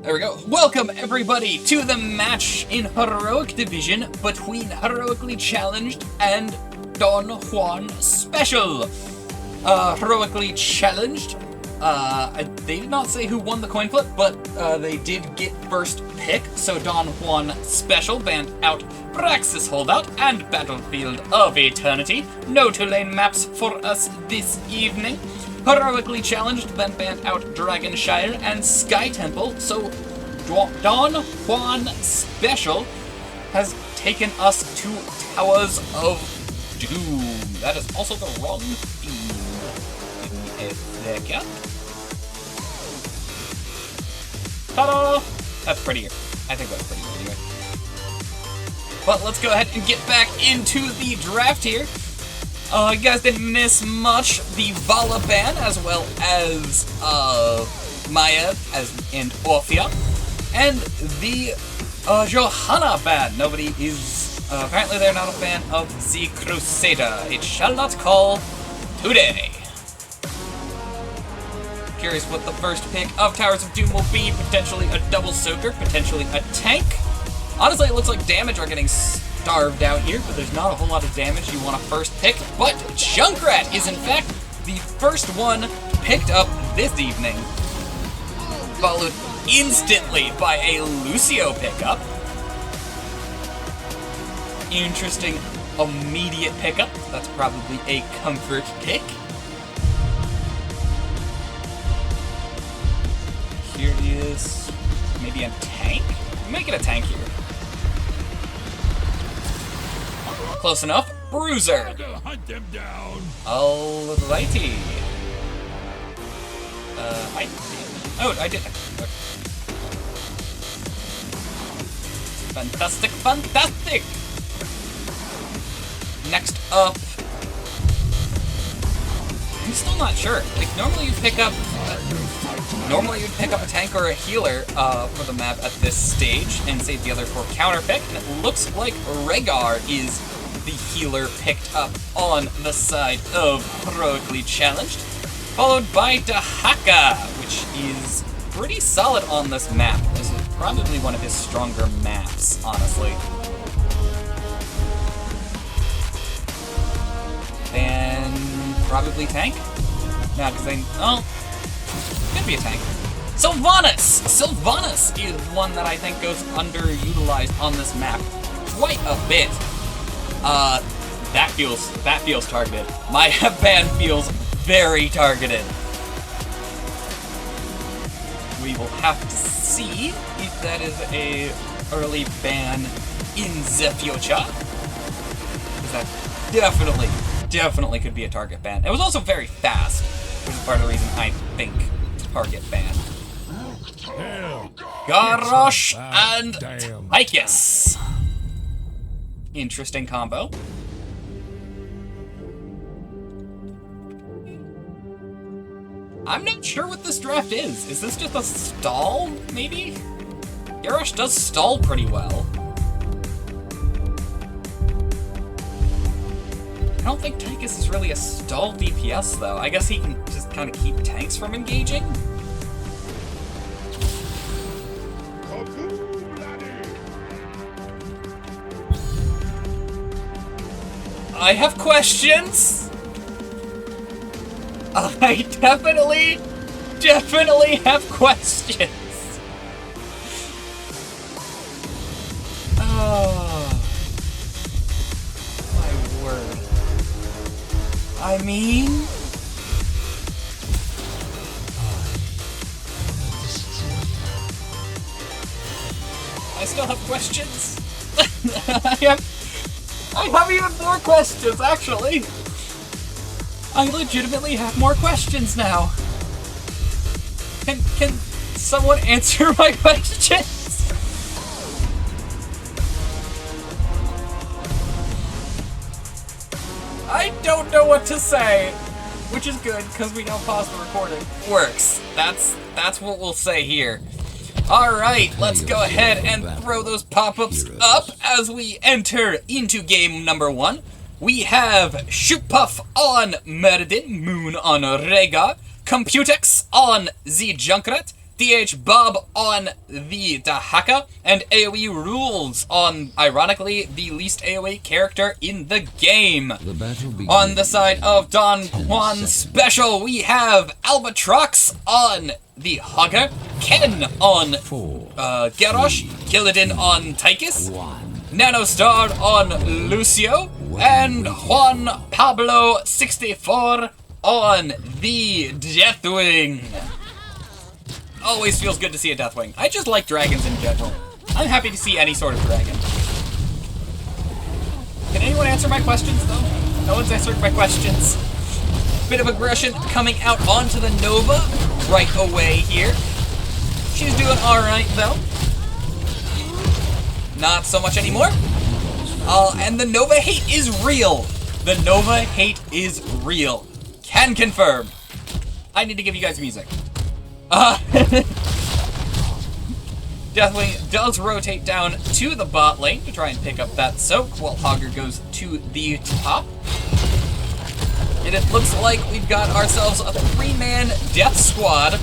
There we go. Welcome, everybody, to the match in Heroic Division between Heroically Challenged and Don Juan Special. Heroically Challenged, they did not say who won the coin flip, but they did get first pick, so Don Juan Special banned out Praxis Holdout and Battlefield of Eternity. No two-lane maps for us this evening. Heroically Challenged then banned out Dragonshire and Sky Temple, so Don Juan Special has taken us to Towers of Doom. That is also the wrong theme. Give me a second. Ta-da! That's prettier. I think that's prettier anyway. But let's go ahead and get back into the draft here. You guys didn't miss much. The Vala ban, as well as Maya and Orphea, and the Johanna ban. Nobody is apparently they're not a fan of the Crusader. It shall not call today. Curious what the first pick of Towers of Doom will be. Potentially a double soaker, potentially a tank. Honestly, it looks like damage are getting starved out here, but there's not a whole lot of damage you want to first pick. But Junkrat is in fact the first one picked up this evening, followed instantly by a Lucio pickup. Interesting immediate pickup. That's probably a comfort pick. Here is maybe a tank? Make it a tank here. Close enough. Bruiser. Hunt them down. Alrighty. I did. Fantastic, fantastic. Next up, I'm still not sure. Like normally you'd pick up a tank or a healer for the map at this stage and save the other for counter pick. And it looks like Rhaegar is the healer picked up on the side of Heroically Challenged, followed by Dahaka, which is pretty solid on this map. This is probably one of his stronger maps, honestly. Then probably tank? No, because could be a tank. Sylvanas! Sylvanas is one that I think goes underutilized on this map quite a bit. That feels targeted. My ban feels very targeted. We will have to see if that is a early ban in the future. Because that definitely could be a target ban. It was also very fast, which is part of the reason I think target ban. Garrosh and Tychus. Interesting combo. I'm not sure what this draft is. Is this just a stall, maybe? Garrosh does stall pretty well. I don't think Tychus is really a stall DPS, though. I guess he can just kind of keep tanks from engaging. I have questions. I definitely have questions. Oh, my word. I mean, I still have questions. I have even more questions, actually. I legitimately have more questions now. Can someone answer my questions? I don't know what to say, which is good because we don't pause the recording. Works. That's what we'll say here. Alright, let's go ahead and throw those pop-ups up as we enter into game number 1. We have Shoot Puff on Merdin, Moon on Rhaegar, Computex on the Junkrat, DH Bob on the Dahaka, and AoE rules on, ironically, the least AoE character in the game. On the side of Don Juan Special, we have Albatrox on the Hugger, Ken on Garrosh, Killadin on Tychus, Nanostar on Lucio, and Juan Pablo 64 on the Deathwing. Always feels good to see a Deathwing. I just like dragons in general. I'm happy to see any sort of dragon. Can anyone answer my questions, though? No one's answering my questions. Bit of aggression coming out onto the Nova right away here. She's doing alright, though. Not so much anymore. And the Nova hate is real. The Nova hate is real. Can confirm. I need to give you guys music. Deathwing does rotate down to the bot lane to try and pick up that soak, while Hogger goes to the top. And it looks like we've got ourselves a 3-man death squad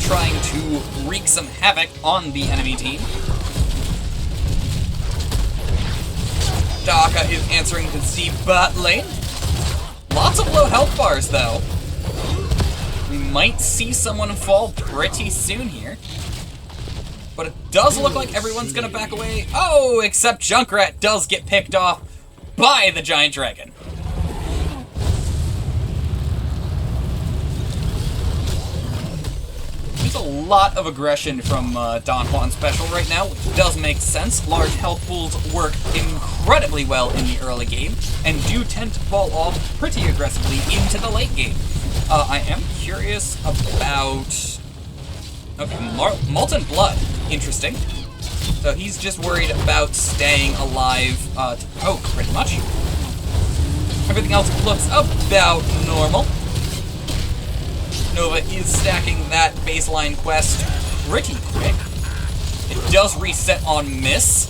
trying to wreak some havoc on the enemy team. Daka is answering to the bot lane. Lots of low health bars, though. We might see someone fall pretty soon here. But it does look like everyone's gonna back away. Oh, except Junkrat does get picked off by the giant dragon. There's a lot of aggression from Don Juan Special right now, which does make sense. Large health pools work incredibly well in the early game, and do tend to fall off pretty aggressively into the late game. I am curious about... Okay, Molten Blood. Interesting. So he's just worried about staying alive to poke, pretty much. Everything else looks about normal. Nova is stacking that baseline quest pretty quick. It does reset on miss.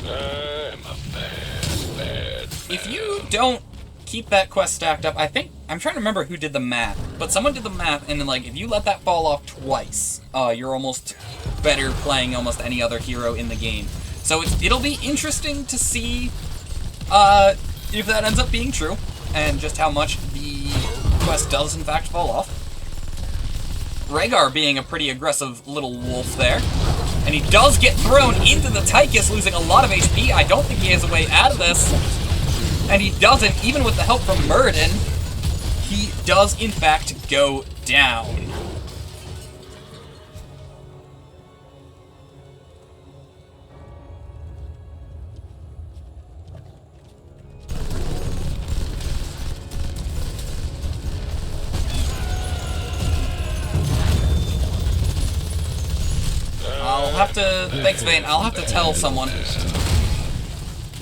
I'm a bad. If you don't keep that quest stacked up, I'm trying to remember who did the math, but someone did the math, and then, like, if you let that fall off twice, you're almost better playing almost any other hero in the game. So it'll be interesting to see if that ends up being true, and just how much the quest does in fact fall off. Rhaegar being a pretty aggressive little wolf there. And he does get thrown into the Tychus, losing a lot of HP. I don't think he has a way out of this. And he doesn't, even with the help from Muradin. He does in fact go down. Thanks, Vane. I'll have to tell someone.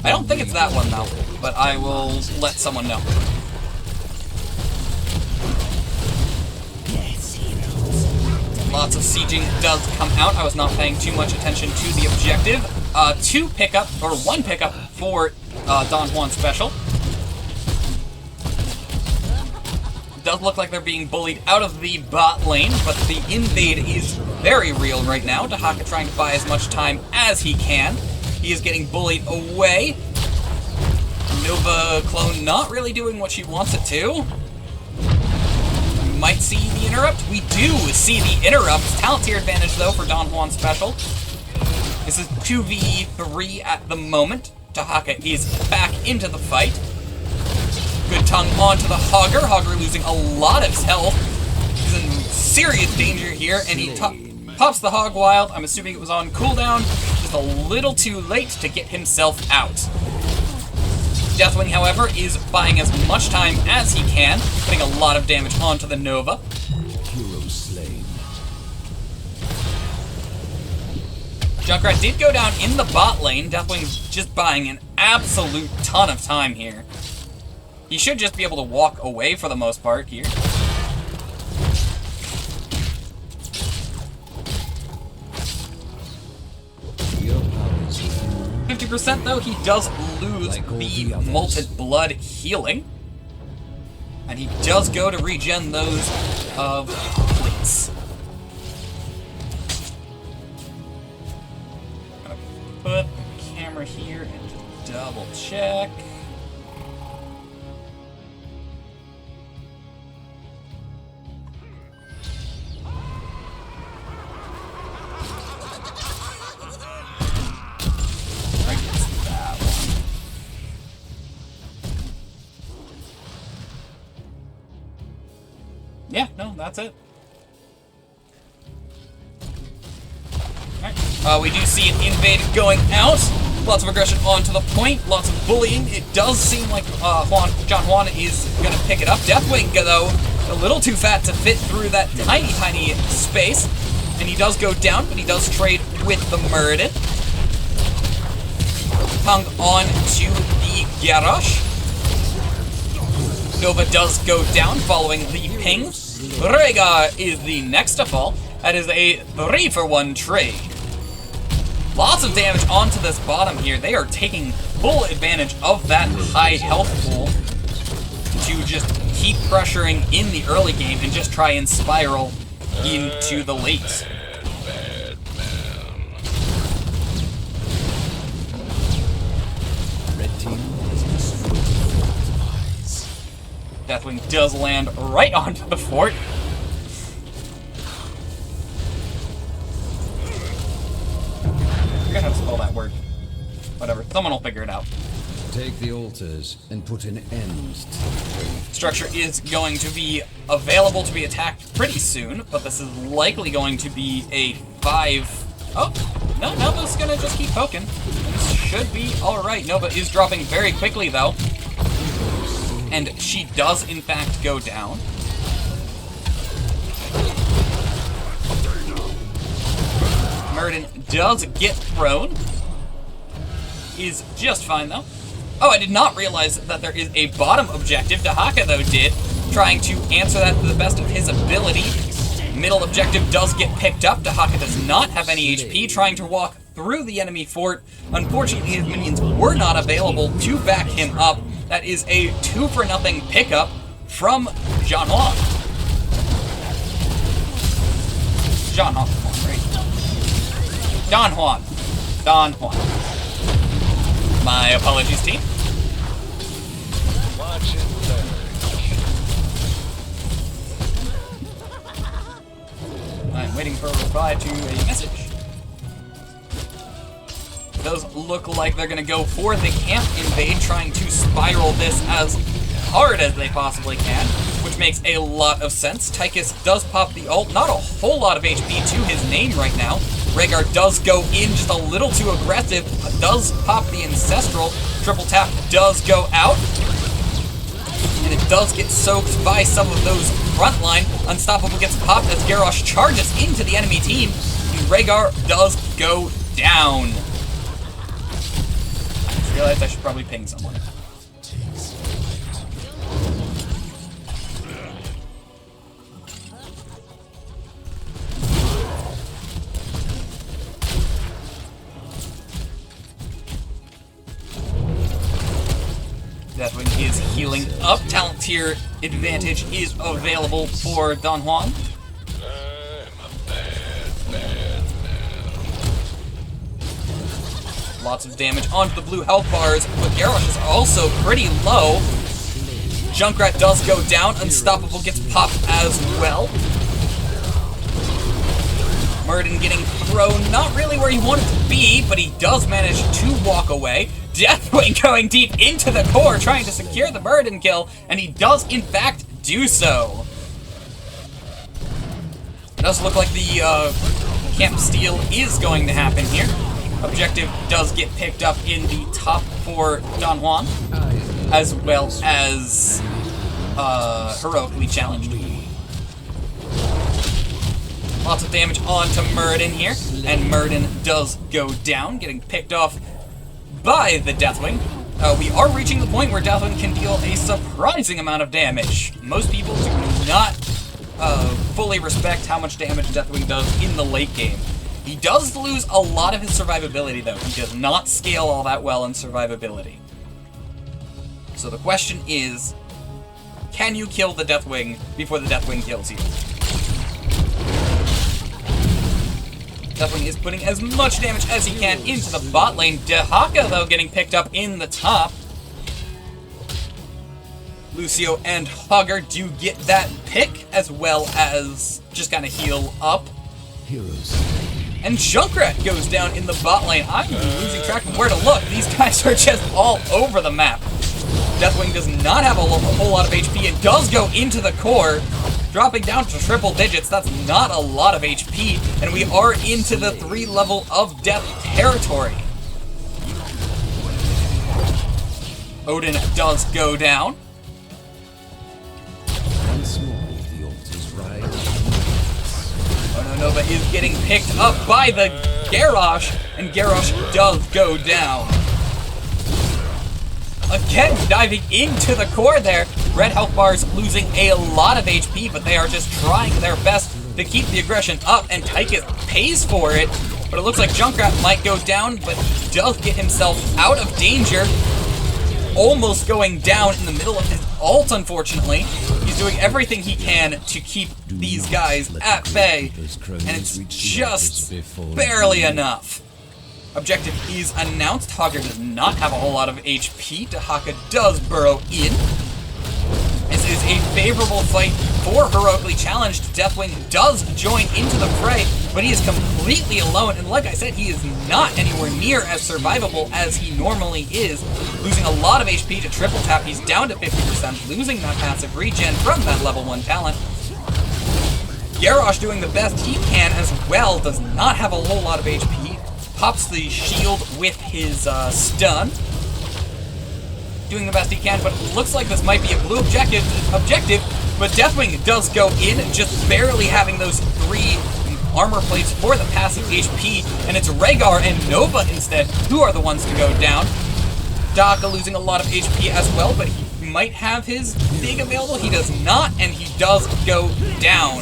I don't think it's that one, though, but I will let someone know. Lots of sieging does come out. I was not paying too much attention to the objective. One pickup for Don Juan Special. Does look like they're being bullied out of the bot lane, but the invade is very real right now. Dahaka trying to buy as much time as he can. He is getting bullied away. Nova clone not really doing what she wants it to. We might see the interrupt. We do see the interrupt. Talent tier advantage, though, for Don Juan Special. This is 2v3 at the moment. Dahaka is back into the fight. Good tongue onto the Hogger. Hogger losing a lot of his health. He's in serious danger here, and he pops the Hog Wild. I'm assuming it was on cooldown. Just a little too late to get himself out. Deathwing, however, is buying as much time as he can, putting a lot of damage onto the Nova. Hero slain. Junkrat did go down in the bot lane. Deathwing's just buying an absolute ton of time here. He should just be able to walk away for the most part here. 50% though, he does lose the Molten Blood healing. And he does go to regen those plates. put the camera here and just double check. I guess that one. Yeah, no, that's it. We do see an invade going out. Lots of aggression onto the point. Lots of bullying. It does seem like John Juan is going to pick it up. Deathwing, though, a little too fat to fit through that tiny space. And he does go down, but he does trade with the Muradin. Hung on to the Garrosh. Nova does go down following the ping. Rhaegar is the next to fall. That is a 3-for-1 trade. Lots of damage onto this bottom here. They are taking full advantage of that high health pool to just keep pressuring in the early game and just try and spiral into the late. Red team has destroyed the fortifies. Deathwing does land right onto the fort. I forget how to spell that word. Whatever, someone will figure it out. Take the altars and put an end to the Structure is going to be available to be attacked pretty soon, but this is likely going to be a 5... Oh, no, Nova's gonna just keep poking. This should be alright. Nova is dropping very quickly, though. And she does, in fact, go down. Muradin does get thrown. Is just fine, though. Oh, I did not realize that there is a bottom objective. Dahaka, though, did. Trying to answer that to the best of his ability. Middle objective does get picked up. Dahaka does not have any HP. Trying to walk through the enemy fort. Unfortunately, his minions were not available to back him up. That is a 2-for-0 pickup from John Juan. John Juan, right? Don Juan. Don Juan. My apologies, team. Watch it there. I'm waiting for a reply to a message. It does look like they're going to go for the camp invade, trying to spiral this as hard as they possibly can, which makes a lot of sense. Tychus does pop the ult. Not a whole lot of HP to his name right now. Rhaegar does go in just a little too aggressive, but does pop the Ancestral. Triple tap does go out. And it does get soaked by some of those frontline. Unstoppable gets popped as Garrosh charges into the enemy team. And Rhaegar does go down. I just realized I should probably ping someone. Deathwing is healing up. Talent tier advantage is available for Don Juan. I'm a bad man. Lots of damage onto the blue health bars, but Garrosh is also pretty low. Junkrat does go down. Unstoppable gets popped as well. Muradin getting thrown, not really where he wanted to be, but he does manage to walk away. Deathwing going deep into the core, trying to secure the Muradin kill, and he does, in fact, do so. It does look like the camp steal is going to happen here. Objective does get picked up in the top for Don Juan, as well as Heroically challenged. Lots of damage onto Muradin here, and Muradin does go down, getting picked off by the Deathwing. We are reaching the point where Deathwing can deal a surprising amount of damage. Most people do not fully respect how much damage Deathwing does in the late game. He does lose a lot of his survivability, though. He does not scale all that well in survivability. So the question is, can you kill the Deathwing before the Deathwing kills you? Definitely is putting as much damage as he can into the bot lane. Dehaka, though, getting picked up in the top. Lucio and Hogger do get that pick, as well as just kind of heal up. Heroes. And Junkrat goes down in the bot lane. I'm losing track of where to look. These guys are just all over the map. Deathwing does not have a whole lot of HP. It does go into the core, dropping down to triple digits. That's not a lot of HP, and we are into the 3 level of death territory. Odin does go down. Once more, the altars rise. Oh no, Nova is getting picked up by the Garrosh, and Garrosh does go down. Again, diving into the core there. Red health bars losing a lot of HP, but they are just trying their best to keep the aggression up, and Tychus pays for it. But it looks like Junkrat might go down, but he does get himself out of danger. Almost going down in the middle of his ult, unfortunately. He's doing everything he can to keep these guys at bay, and it's just barely enough. Objective is announced. Hogger does not have a whole lot of HP. Dehaka does burrow in. This is a favorable fight for Heroically Challenged. Deathwing does join into the fray, but he is completely alone, and like I said, he is not anywhere near as survivable as he normally is. Losing a lot of HP to triple tap. He's down to 50%, losing that passive regen from that level 1 talent. Garrosh doing the best he can as well, does not have a whole lot of HP. Pops the shield with his stun. Doing the best he can, but it looks like this might be a blue objective, but Deathwing does go in, just barely having those 3 armor plates for the passive HP, and it's Rhaegar and Nova instead who are the ones to go down. Daka losing a lot of HP as well, but he might have his dig available. He does not, and he does go down.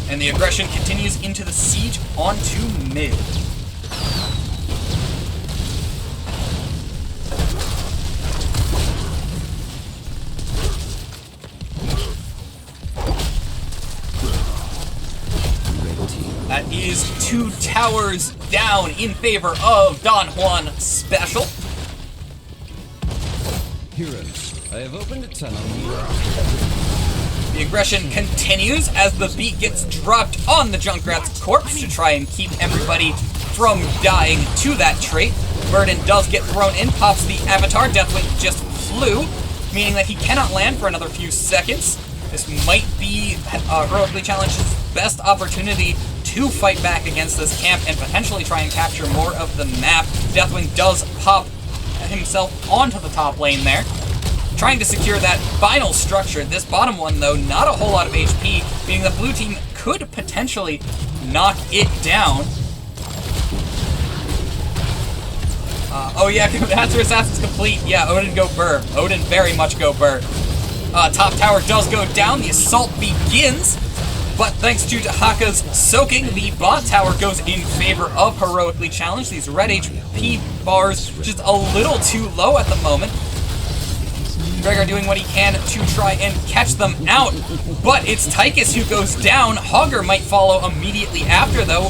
And the aggression continues into the siege onto mid. That is 2 towers down in favor of Don Juan Special. Heroes, I have opened a tunnel. The aggression continues as the beat gets dropped on the Junkrat's corpse to try and keep everybody from dying to that trait. Burden does get thrown in, pops the avatar. Deathwing just flew, meaning that he cannot land for another few seconds. This might be Heroically Challenged's best opportunity to fight back against this camp and potentially try and capture more of the map. Deathwing does pop himself onto the top lane there, trying to secure that final structure. This bottom one, though, not a whole lot of HP, meaning the blue team could potentially knock it down. Oh yeah, Answer Assassin's complete. Yeah, Odin go burr. Odin very much go burr. Top tower does go down. The assault begins. But thanks to Dehaka's soaking, the bot tower goes in favor of Heroically Challenged. These red HP bars just a little too low at the moment. Gregor doing what he can to try and catch them out, but it's Tychus who goes down. Hogger might follow immediately after, though.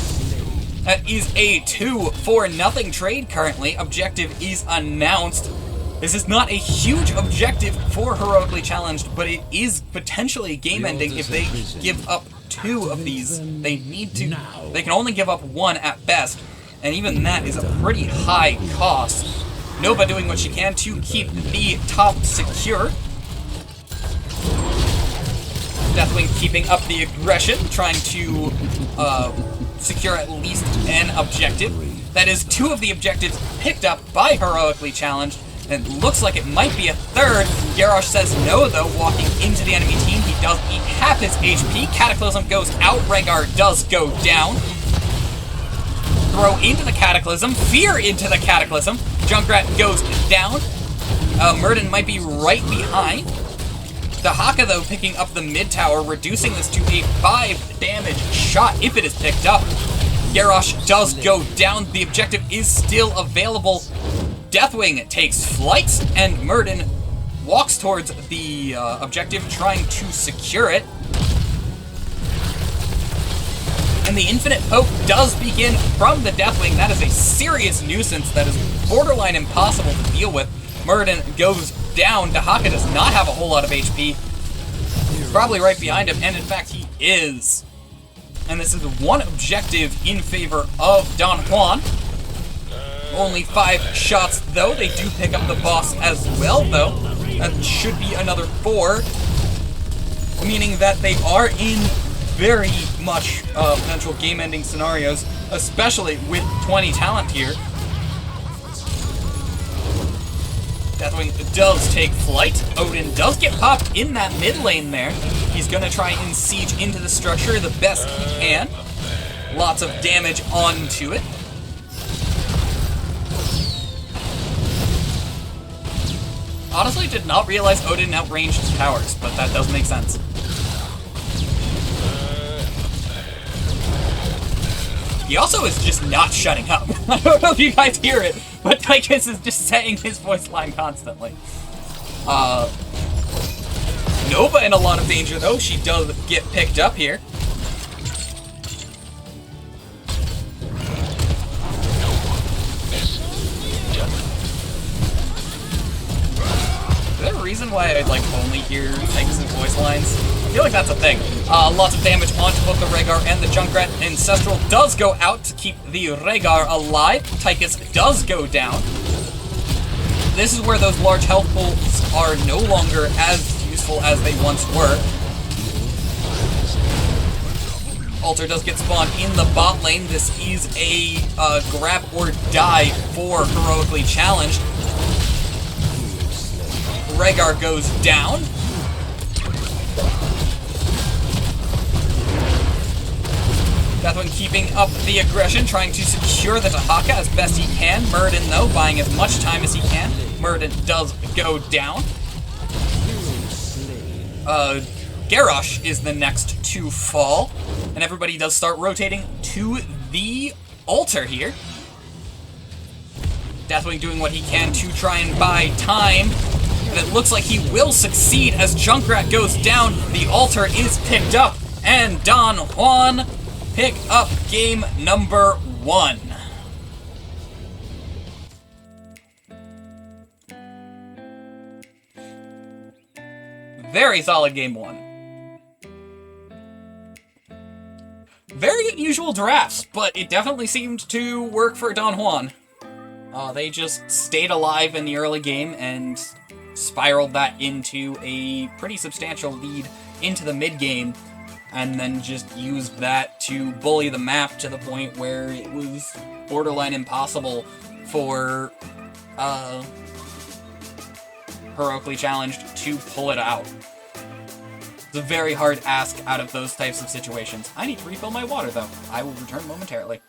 That is a 2-for-0 trade currently. Objective is announced. This is not a huge objective for Heroically Challenged, but it is potentially game-ending if they give up 2 of these. They need to. They can only give up 1 at best, and even that is a pretty high cost. Nova doing what she can to keep the top secure. Deathwing keeping up the aggression, trying to secure at least an objective. That is 2 of the objectives picked up by Heroically Challenged, and it looks like it might be a 3rd. Garrosh says no, though, walking into the enemy team. He does eat half his HP. Cataclysm goes out. Rhaegar does go down. Throw into the Cataclysm. Fear into the Cataclysm. Junkrat goes down. Murden might be right behind. Dehaka, though, picking up the mid tower, reducing this to a 5 damage shot if it is picked up. Garrosh does go down. The objective is still available. Deathwing takes flight, and Murden walks towards the objective, trying to secure it. And the Infinite Poke does begin from the Deathwing. That is a serious nuisance that is borderline impossible to deal with. Muradin goes down. Dahaka does not have a whole lot of HP. He's probably right behind him, and in fact, he is. And this is one objective in favor of Don Juan. Only 5 shots, though. They do pick up the boss as well, though. That should be another 4. Meaning that they are in very much potential game-ending scenarios, especially with 20 talent here. Deathwing does take flight. Odin does get popped in that mid lane there. He's going to try and siege into the structure the best he can. Lots of damage onto it. Honestly, did not realize Odin outranged his powers, but that does make sense. He also is just not shutting up. I don't know if you guys hear it, but Tychus is just saying his voice line constantly. Nova in a lot of danger, though. She does get picked up here. Is there a reason why I only hear Tychus' voice lines? I feel like that's a thing. Lots of damage onto both the Rhaegar and the Junkrat. Ancestral does go out to keep the Rhaegar alive. Tychus does go down. This is where those large health pools are no longer as useful as they once were. Altar does get spawned in the bot lane. This is a grab or die for Heroically Challenged. Rhaegar goes down. Deathwing keeping up the aggression, trying to secure the Dahaka as best he can. Muradin, though, buying as much time as he can. Muradin does go down. Garrosh is the next to fall. And everybody does start rotating to the altar here. Deathwing doing what he can to try and buy time. And it looks like he will succeed as Junkrat goes down. The altar is picked up. And Don Juan pick up game number 1. Very solid game 1. Very unusual drafts, but it definitely seemed to work for Don Juan. They just stayed alive in the early game and spiraled that into a pretty substantial lead into the mid game, and then just used that to bully the map to the point where it was borderline impossible for Heroically Challenged to pull it out. It's a very hard ask out of those types of situations. I need to refill my water, though. I will return momentarily.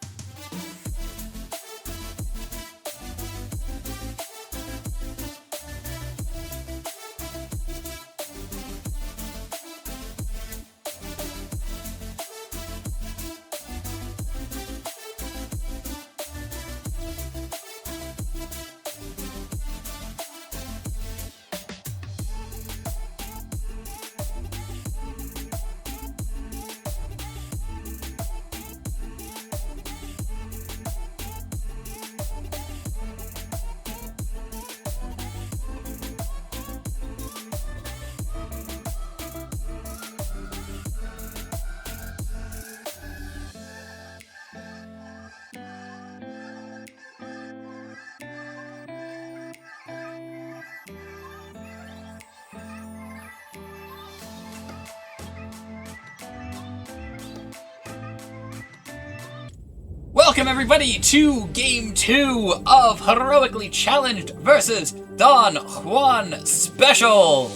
Welcome everybody to Game 2 of Heroically Challenged versus Don Juan Special!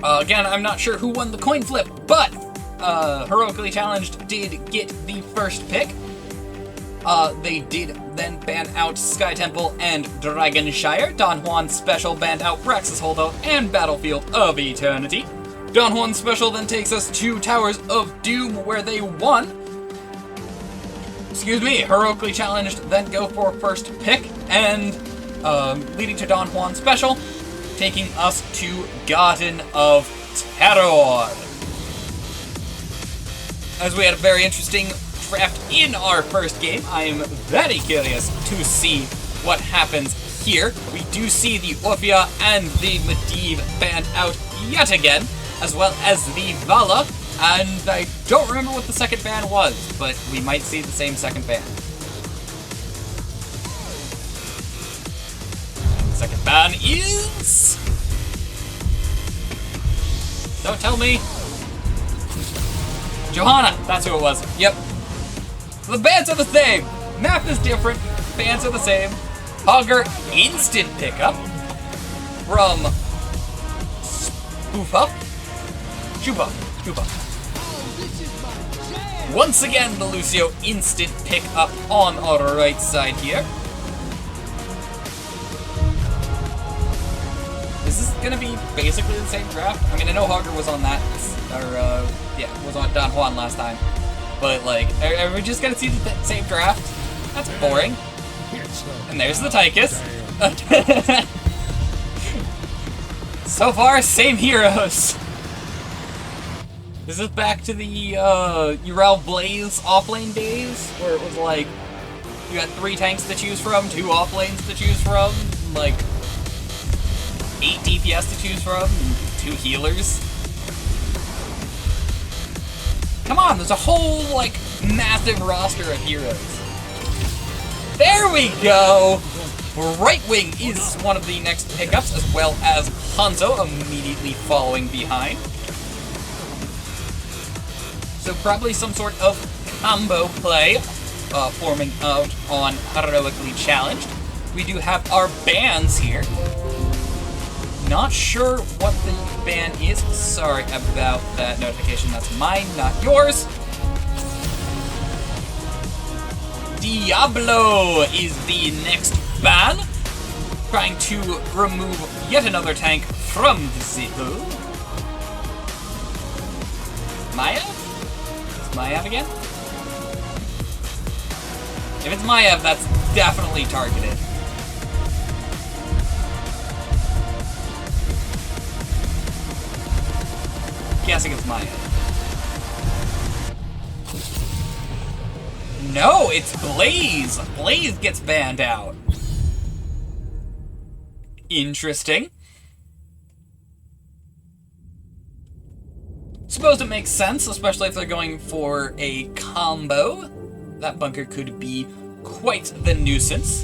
Again, I'm not sure who won the coin flip, but Heroically Challenged did get the first pick. They did then ban out Sky Temple and Dragonshire. Don Juan Special banned out Praxis Holdout and Battlefield of Eternity. Don Juan Special then takes us to Towers of Doom, where they won. Excuse me, Heroically Challenged then go for first pick, and leading to Don Juan Special, taking us to Garden of Terror. as we had a very interesting draft in our first game, I am very curious to see what happens here. We do see the Orphea and the Medivh banned out yet again, as well as the Vala, and I don't remember what the second ban was, but we might see the same second ban. Second ban is... Don't tell me. Johanna, that's who it was. Yep. The bans are the same. Map is different. Bans are the same. Hogger instant pickup from Spoofa. Chupa. Once again, the Lucio instant pickup on our right side here. Is this gonna be basically the same draft? I mean, I know Hogger was on that, was on Don Juan last time. But, like, are we just gonna see the same draft? That's boring. And there's the Tychus. So far, same heroes. Is this back to the, Urel Blaze offlane days? Where it was like, you had 3 tanks to choose from, 2 offlanes to choose from, like, 8 DPS to choose from, and 2 healers. Come on, there's a whole, like, massive roster of heroes. There we go! Right Wing is one of the next pickups, as well as Hanzo immediately following behind. So probably some sort of combo play forming out on Heroically Challenged. We do have our bans here. Not sure what the ban is. Sorry about that notification. That's mine, not yours. Diablo is the next ban. Trying to remove yet another tank from the Zipu. Maiev? It's Maiev again? If it's Maiev, that's definitely targeted. Guessing it's Maiev. No, it's Blaze! Blaze gets banned out. Interesting. Suppose it makes sense, especially if they're going for a combo. That bunker could be quite the nuisance.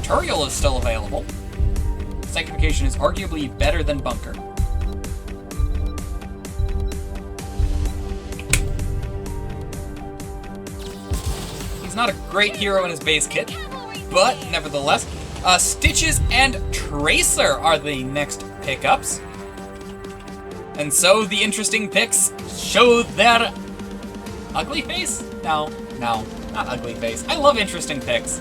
Turiel is still available. Sanctification is arguably better than bunker. He's not a great hero in his base kit, but nevertheless, Stitches and Tracer are the next pickups. And so the interesting picks show their ugly face? No, not ugly face. I love interesting picks.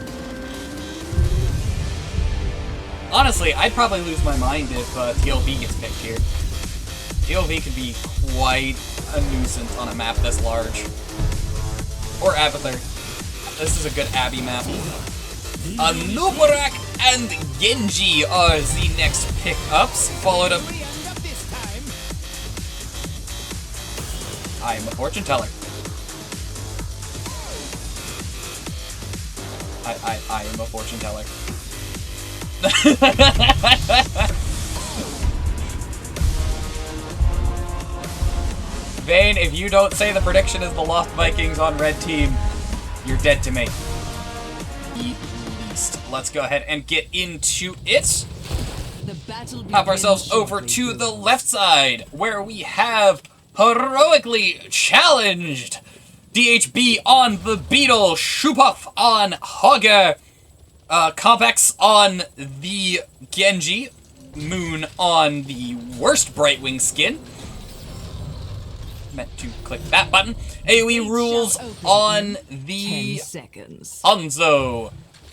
Honestly, I'd probably lose my mind if TLV gets picked here. TLV could be quite a nuisance on a map this large. Or Abathur. This is a good Abby map. Nubarak and Genji are the next pickups, followed up... I am a fortune teller. I am a fortune teller. Vayne, if you don't say the prediction is the Lost Vikings on red team, you're dead to me. Let's go ahead and get into it. Hop ourselves over to the left side, where we have Heroically Challenged. DHB on the Beetle, Shupuff on Hogger, Compex on the Genji, Moon on the worst Brightwing skin. Meant to click that button. AoE rules on the Hanzo.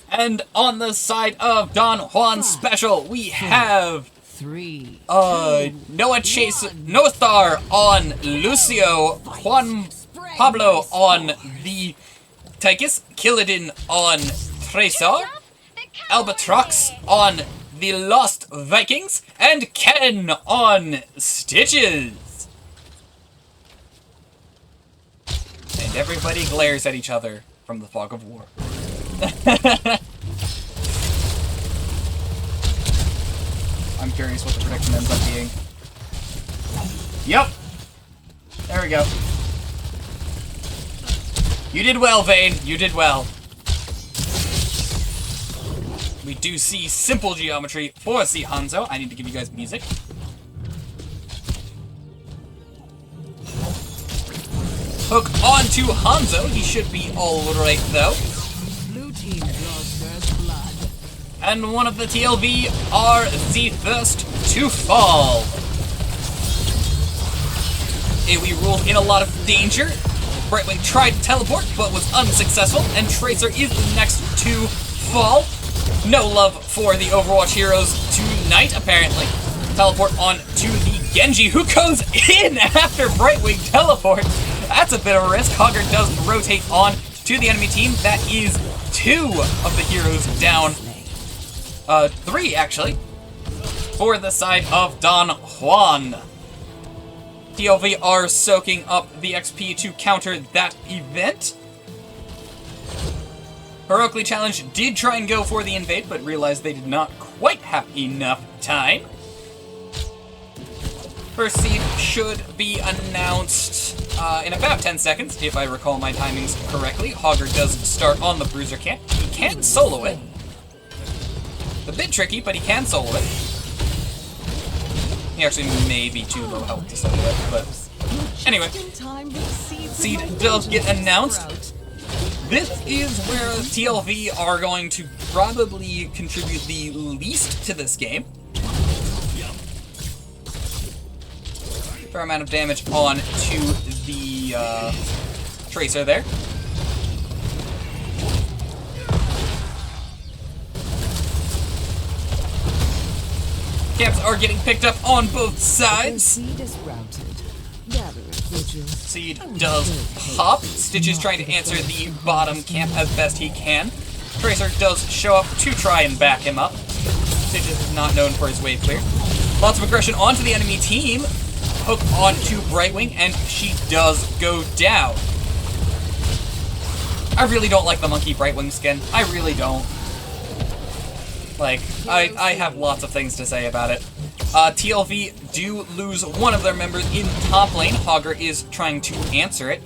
And on the side of Don Juan Special, we have Noah Star on Lucio, Juan Pablo on the Tychus, Killadin on Tracer, Albatrox on the Lost Vikings, and Ken on Stitches. everybody glares at each other from the fog of war. I'm curious what the prediction ends up being. Yep! There we go. You did well, Vayne. You did well. We do see simple geometry for C. Hanzo. I need to give you guys music. Hook onto Hanzo. He should be alright, though. Blue team draws first blood. And one of the TLV are the first to fall. We ruled in a lot of danger. Brightwing tried to teleport, but was unsuccessful, and Tracer is the next to fall. No love for the Overwatch heroes tonight, apparently. Teleport on to the Genji, who goes in after Brightwing teleports. That's a bit of a risk. Hogger does rotate on to the enemy team. That is 2 of the heroes down. 3, actually, for the side of Don Juan. TLV are soaking up the XP to counter that event. Heroically Challenge did try and go for the invade, but realized they did not quite have enough time. First seed should be announced in about 10 seconds, if I recall my timings correctly. Hogger does start on the Bruiser camp. He can solo it. A bit tricky, but he can solo it. He actually may be too low health to solo it, but anyway. Seed does get announced. This is where TLV are going to probably contribute the least to this game. Fair amount of damage on to the Tracer there. Camps are getting picked up on both sides. Seed is routed. Seed does pop. Stitch is trying to answer the bottom camp as best he can. Tracer does show up to try and back him up. Stitch is not known for his wave clear. Lots of aggression onto the enemy team. Hook onto Brightwing, and she does go down. I really don't like the Monkey Brightwing skin. I really don't. Like, I have lots of things to say about it. TLV do lose one of their members in top lane. Hogger is trying to answer it.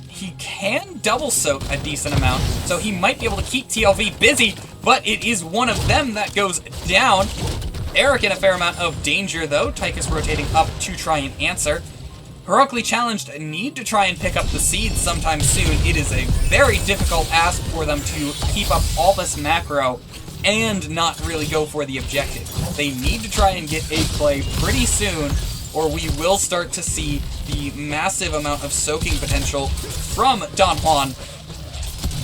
He can double soak a decent amount, so he might be able to keep TLV busy, but it is one of them that goes down. Eric in a fair amount of danger, though. Tychus rotating up to try and answer. Heroically Challenged need to try and pick up the seeds sometime soon. It is a very difficult ask for them to keep up all this macro and not really go for the objective. They need to try and get a play pretty soon, or we will start to see the massive amount of soaking potential from Don Juan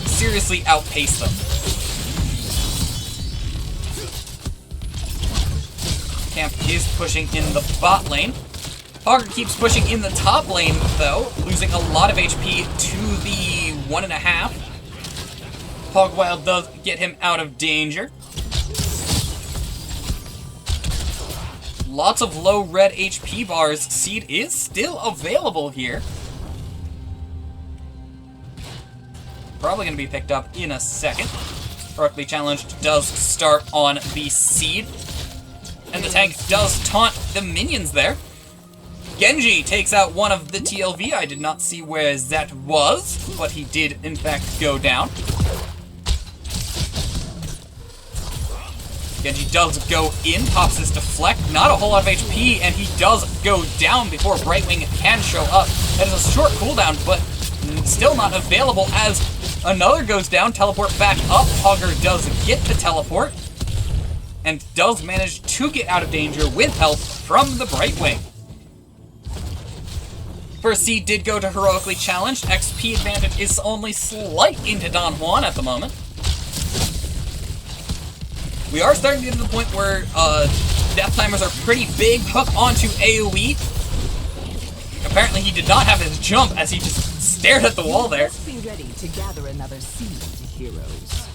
seriously outpace them. Camp is pushing in the bot lane. Hogger keeps pushing in the top lane, though, losing a lot of HP to the 1.5. Hogwild does get him out of danger. Lots of low red HP bars. Seed is still available here. Probably going to be picked up in a second. Heroically Challenged does start on the Seed. And the tank does taunt the minions there. Genji takes out one of the TLV. I did not see where that was, but he did, in fact, go down. Genji does go in, pops his deflect, not a whole lot of HP, and he does go down before Brightwing can show up. That is a short cooldown, but still not available as another goes down, teleport back up. Hogger does get the teleport, and does manage to get out of danger with help from the Brightwing. First seed did go to Heroically Challenged. XP advantage is only slight into Don Juan at the moment. We are starting to get to the point where death timers are pretty big. Hook onto AoE. Apparently he did not have his jump as he just stared at the wall there. Let's be ready to gather another seed, heroes.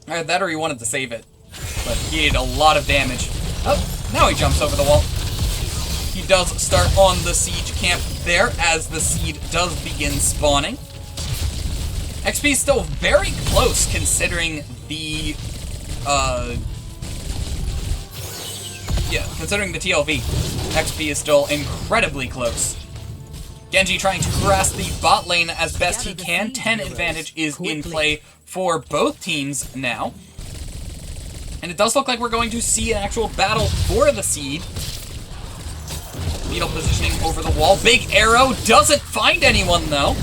Either that or he wanted to save it. But he did a lot of damage. Oh, now he jumps over the wall. He does start on the siege camp there as the seed does begin spawning. XP is still very close considering the, considering the TLV. XP is still incredibly close. Genji trying to harass the bot lane as best he can. 10 advantage is in play for both teams now. And it does look like we're going to see an actual battle for the seed. Beetle positioning over the wall. Big arrow doesn't find anyone though.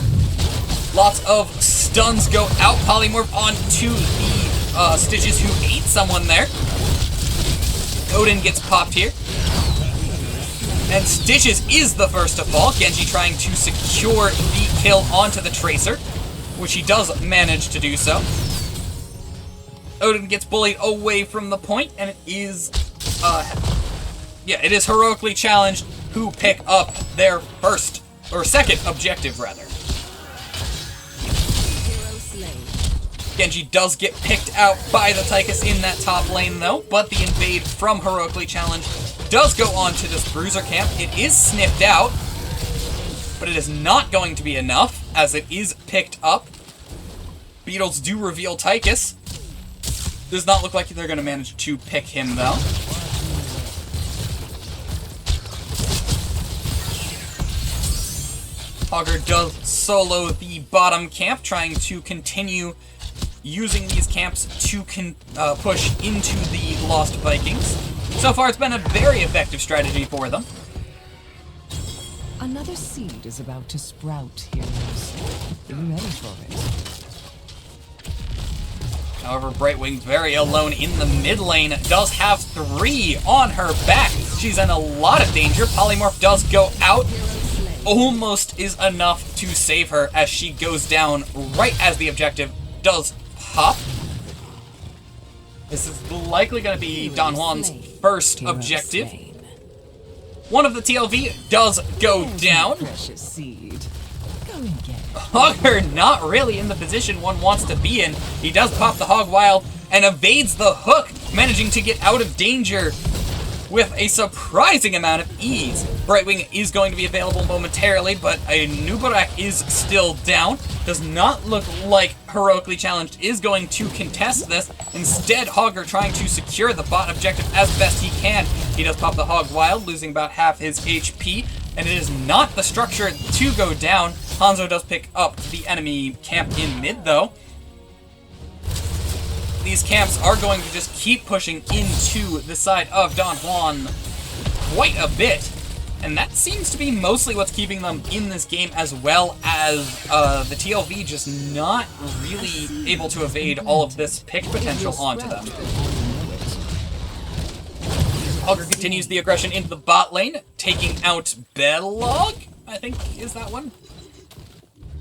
Lots of stuns go out. Polymorph onto the Stitches who ate someone there. Odin gets popped here. And Stitches is the first to fall. Genji trying to secure the kill onto the Tracer, which he does manage to do so. Odin gets bullied away from the point, and it is, it is Heroically Challenged who pick up their first, or second objective, rather. Genji does get picked out by the Tychus in that top lane, though, but the invade from Heroically Challenged does go on to this Bruiser camp. It is sniffed out, but it is not going to be enough, as it is picked up. Beetles do reveal Tychus. Does not look like they're going to manage to pick him, though. Hogger does solo the bottom camp, trying to continue using these camps to push into the Lost Vikings. So far, it's been a very effective strategy for them. Another seed is about to sprout, heroes. Be ready for it. However, Brightwing, very alone in the mid lane, does have 3 on her back. She's in a lot of danger. Polymorph does go out. Almost is enough to save her as she goes down right as the objective does pop. This is likely going to be Don Juan's first objective. One of the TLV does go down. Precious seed. Go and get it. Hogger not really in the position one wants to be in. He does pop the Hog Wild and evades the hook, managing to get out of danger with a surprising amount of ease. Brightwing is going to be available momentarily, but a Nubarak is still down. Does not look like Heroically Challenged is going to contest this. Instead, Hogger trying to secure the bot objective as best he can. He does pop the Hog Wild, losing about half his HP, and it is not the structure to go down. Hanzo does pick up the enemy camp in mid, though. These camps are going to just keep pushing into the side of Don Juan quite a bit. And that seems to be mostly what's keeping them in this game, as well as the TLV just not really able to evade all of this pick potential onto them. Hogger continues the aggression into the bot lane, taking out Bedlog, I think is that one.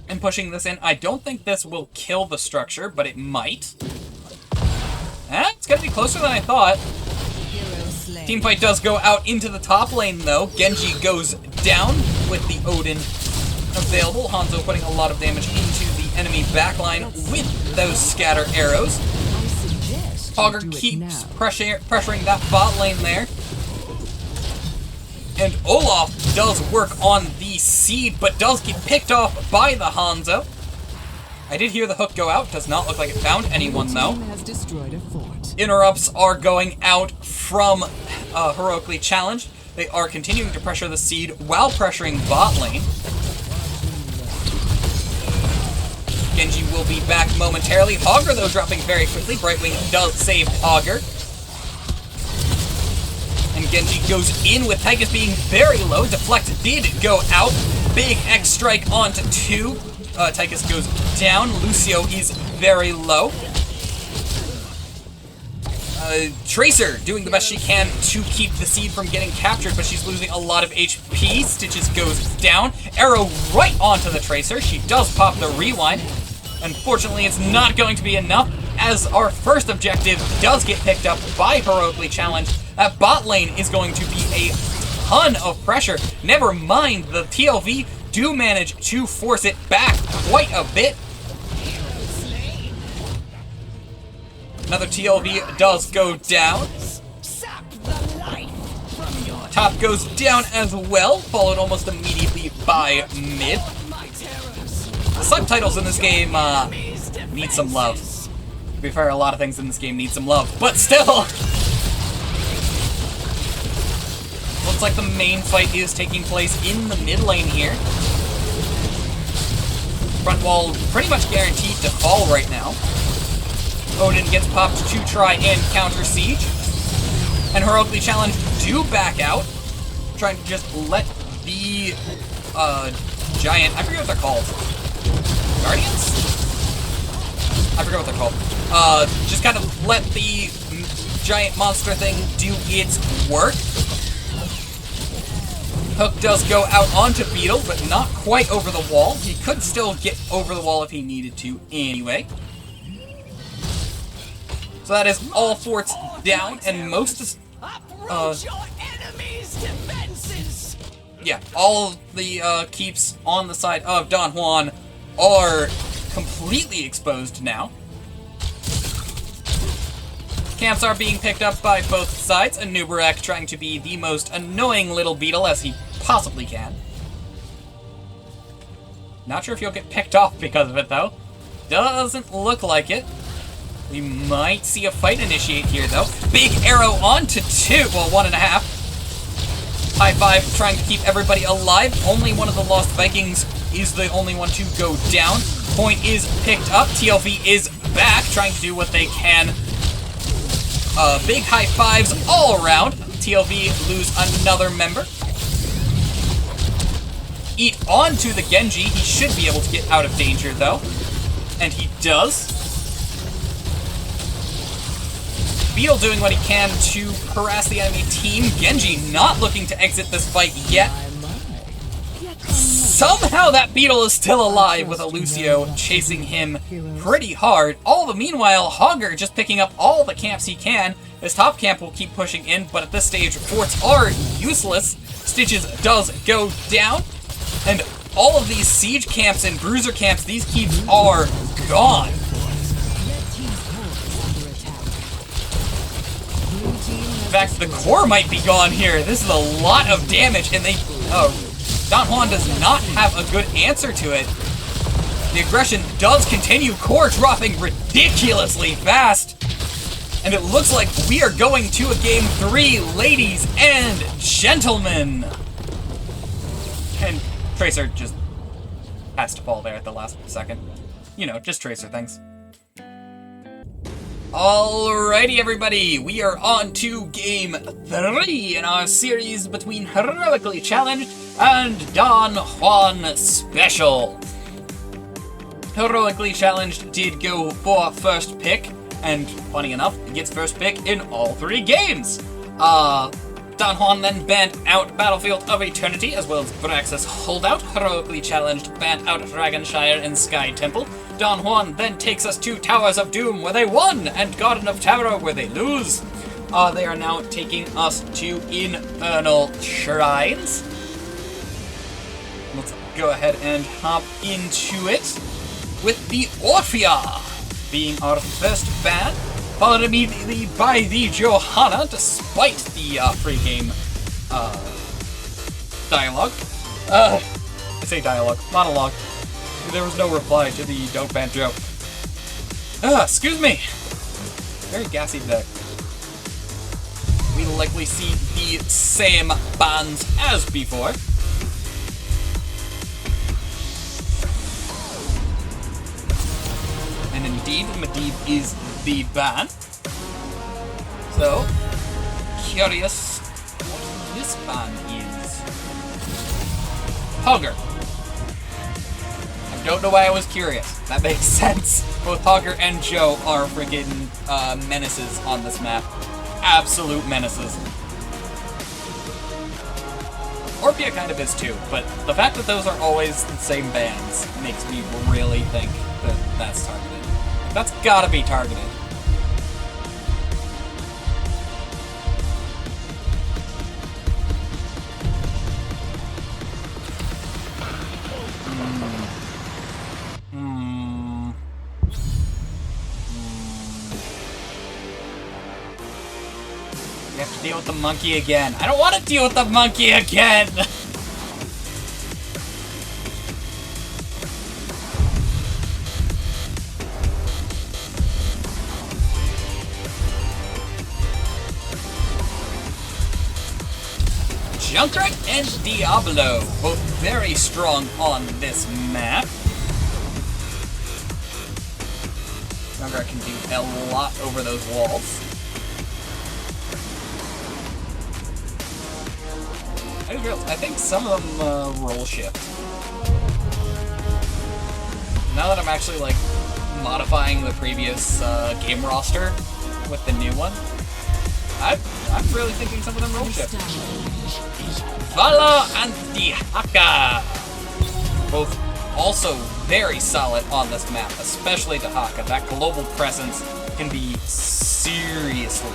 And pushing this in. I don't think this will kill the structure, but it might. It's gonna be closer than I thought. Teamfight does go out into the top lane, though. Genji goes down with the Odin available. Hanzo putting a lot of damage into the enemy backline with those scatter arrows. Hogger keeps pressuring that bot lane there. And Olaf does work on the seed, but does get picked off by the Hanzo. I did hear the hook go out. Does not look like it found anyone, though. Interrupts are going out from Heroically Challenged. They are continuing to pressure the seed while pressuring bot lane. Genji will be back momentarily. Hogger, though, dropping very quickly. Brightwing does save Hogger. And Genji goes in with Tychus being very low. Deflect did go out. Big X strike onto 2. Tychus goes down. Lucio is very low. Tracer doing the best she can to keep the seed from getting captured, but she's losing a lot of HP. Stitches goes down. Arrow right onto the Tracer. She does pop the rewind. Unfortunately, it's not going to be enough, as our first objective does get picked up by Heroically Challenged. That bot lane is going to be a ton of pressure. Never mind, the TLV do manage to force it back quite a bit. Another TLV does go down. Top goes down as well, followed almost immediately by mid. The subtitles in this game needs some love. To be fair, a lot of things in this game need some love, but still! Looks like the main fight is taking place in the mid lane here. Front wall pretty much guaranteed to fall right now. Odin gets popped to try and counter siege. And Heroically Challenged do back out. Trying to just let the giant, I forget what they're called. Guardians? I forget what they're called. Just kind of let the giant monster thing do its work. Hook does go out onto Beetle, but not quite over the wall. He could still get over the wall if he needed to anyway. So that is all forts down, and most yeah, all the keeps on the side of Don Juan are completely exposed now. Camps are being picked up by both sides, and Nubarak trying to be the most annoying little beetle as he possibly can. Not sure if you'll get picked off because of it, though. Doesn't look like it. We might see a fight initiate here, though. Big arrow onto 2, well, 1.5. High five trying to keep everybody alive. Only one of the Lost Vikings is the only one to go down. Point is picked up. TLV is back, trying to do what they can. Big high fives all around. TLV lose another member. Eat onto the Genji. He should be able to get out of danger, though. And he does. Beetle doing what he can to harass the enemy team. Genji not looking to exit this fight yet. Somehow that Beetle is still alive with a Lucio chasing him pretty hard. All the meanwhile, Hogger just picking up all the camps he can. His top camp will keep pushing in, but at this stage, forts are useless. Stitches does go down, and all of these siege camps and bruiser camps, these keeps are gone. In fact, the core might be gone here. This is a lot of damage, and Don Juan does not have a good answer to it. The aggression does continue, core dropping ridiculously fast. And it looks like we are going to a game 3, ladies and gentlemen. And Tracer just has to fall there at the last second. You know, just Tracer things. Alrighty, everybody, we are on to game 3 in our series between Heroically Challenged and Don Juan Special. Heroically Challenged did go for first pick, and funny enough, he gets first pick in all 3 games. Don Juan then banned out Battlefield of Eternity, as well as Braxis Holdout. Heroically Challenged banned out Dragonshire and Sky Temple. Don Juan then takes us to Towers of Doom, where they won, and Garden of Terror, where they lose. They are now taking us to Infernal Shrines. Let's go ahead and hop into it with the Orphea being our first ban, followed immediately by the Johanna, despite the pre-game dialogue. I say dialogue, monologue. There was no reply to the don't ban joke. Excuse me. Very gassy today. We'll likely see the same bans as before. And indeed, Medivh is the ban. So, curious what this ban is. Hogger. I don't know why I was curious. That makes sense. Both Hogger and Joe are freaking menaces on this map. Absolute menaces. Orphea kind of is too, but the fact that those are always the same bands makes me really think that that's targeted. That's gotta be targeted. We have to deal with the monkey again. I don't want to deal with the monkey again! Junkrat and Diablo, both very strong on this map. Junkrat can do a lot over those walls. I just realized, I think some of them roll shift. Now that I'm actually like modifying the previous game roster with the new one, I'm really thinking some of them roll shift. Vala and Dahaka, both also very solid on this map, especially Dahaka. That global presence can be seriously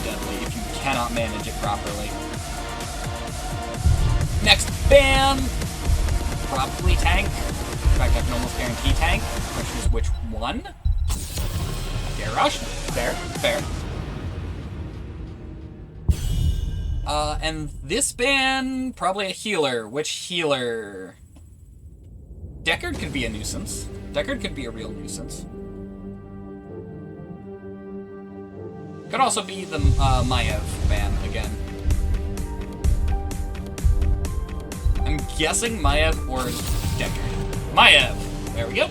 deadly if you cannot manage it properly. Next ban, probably tank. In fact, I can almost guarantee tank. Question is which one? Garrosh? Fair. And this ban, probably a healer. Which healer? Deckard could be a nuisance. Deckard could be a real nuisance. Could also be the Maiev ban again. I'm guessing Maiev or Deckard. Maiev! There we go.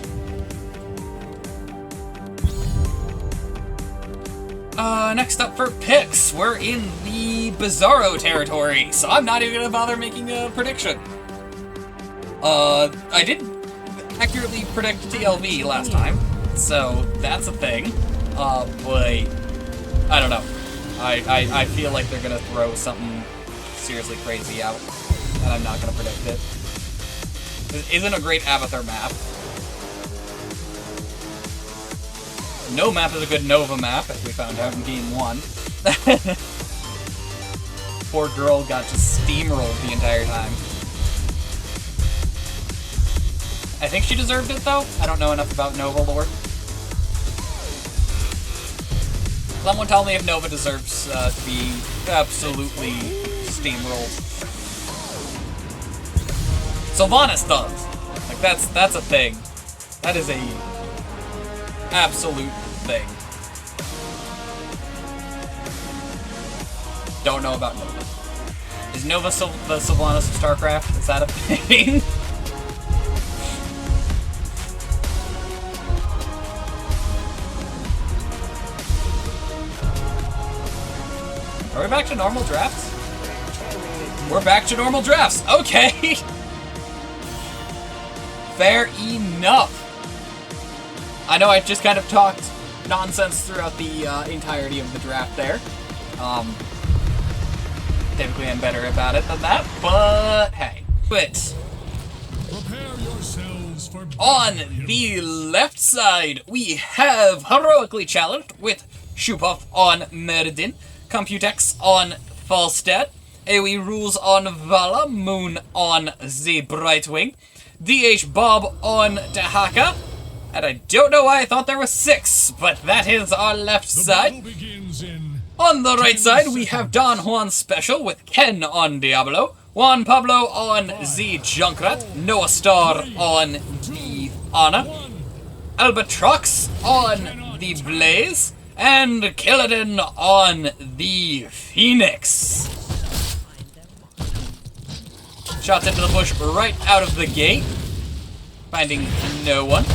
Next up for picks, we're in the Bizarro territory, so I'm not even gonna bother making a prediction. I did accurately predict TLV last time, so that's a thing. But I don't know. I feel like they're gonna throw something seriously crazy out, and I'm not gonna predict it. This isn't a great Avatar map. No map is a good Nova map, as we found out in Game 1. Poor girl got just steamrolled the entire time. I think she deserved it, though. I don't know enough about Nova lore. Someone tell me if Nova deserves to be absolutely steamrolled. Sylvanas does. Like, that's a thing. That is a absolute thing. Don't know about Nova. Is Nova the Sylvanas of StarCraft? Is that a thing? Are we back to normal drafts? We're back to normal drafts. Okay. Fair enough. I know I just kind of talked nonsense throughout the entirety of the draft there. Typically I'm better about it than that, but hey. But Prepare yourselves for on the left side, we have Heroically challenged with Shupov on Merdin, Computex on Falstad, AoE Rules on Vala, Moon on the Brightwing, DH Bob on Dahaka, and I don't know why I thought there was 6, but that is our left side. On the right side, we have Don Juan Special with Ken on Diablo, Juan Pablo on the Junkrat, Noah Star on the Ana, Albatrox on the Blaze, and Killadin on the Phoenix. Shots into the bush right out of the gate, finding no one.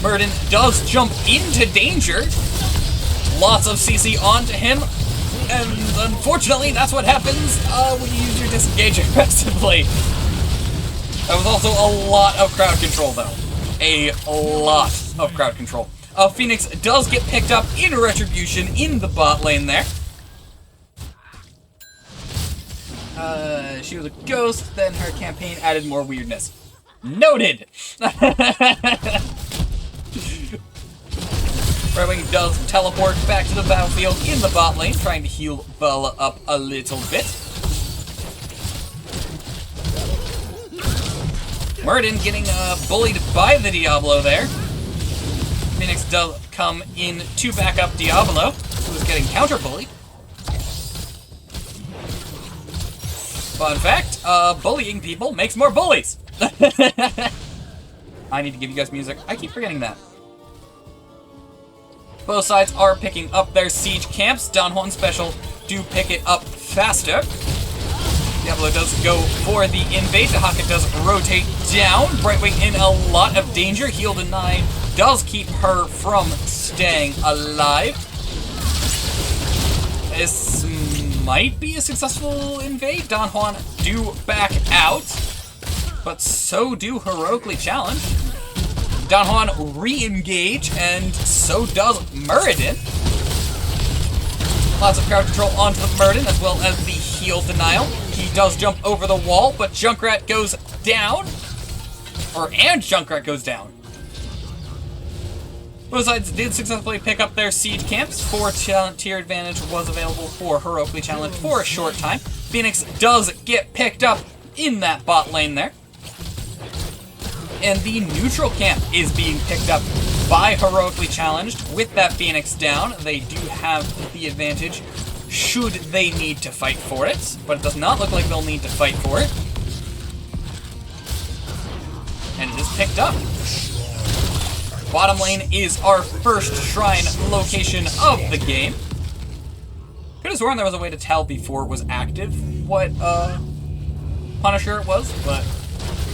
Murden does jump into danger. Lots of CC onto him, and unfortunately that's what happens when you use your disengage aggressively. That was also a lot of crowd control though. A lot of crowd control. Phoenix does get picked up in Retribution in the bot lane there. She was a ghost, then her campaign added more weirdness. Noted! Redwing does teleport back to the battlefield in the bot lane, trying to heal Bella up a little bit. Murden getting bullied by the Diablo there. Phoenix does come in to back up Diablo, who is getting counter-bullied. Fun fact, bullying people makes more bullies. I need to give you guys music. I keep forgetting that. Both sides are picking up their siege camps. Don Juan Special do pick it up faster. Diablo does go for the invade. Dahaka does rotate down. Brightwing in a lot of danger. Heal deny does keep her from staying alive. This might be a successful invade. Don Juan do back out, but so do Heroically Challenge. Don Juan re-engage, and so does Muradin. Lots of crowd control onto the Muradin, as well as the heal denial. He does jump over the wall, but Junkrat goes down. And Junkrat goes down. Both sides did successfully pick up their siege camps. 4 tier advantage was available for Heroically Challenge for a short time. Phoenix does get picked up in that bot lane there. And the neutral camp is being picked up by Heroically Challenged. With that Phoenix down, they do have the advantage should they need to fight for it, but it does not look like they'll need to fight for it. And it is picked up. Bottom lane is our first shrine location of the game. Could have sworn there was a way to tell before it was active what Punisher it was, but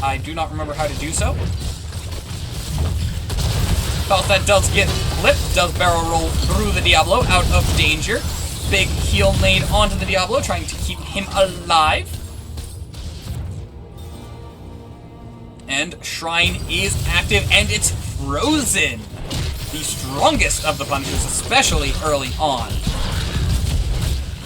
I do not remember how to do so. Falstad does get flipped, does barrel roll through the Diablo out of danger. Big heal nade onto the Diablo, trying to keep him alive. And Shrine is active, and it's frozen. The strongest of the Punishers, especially early on.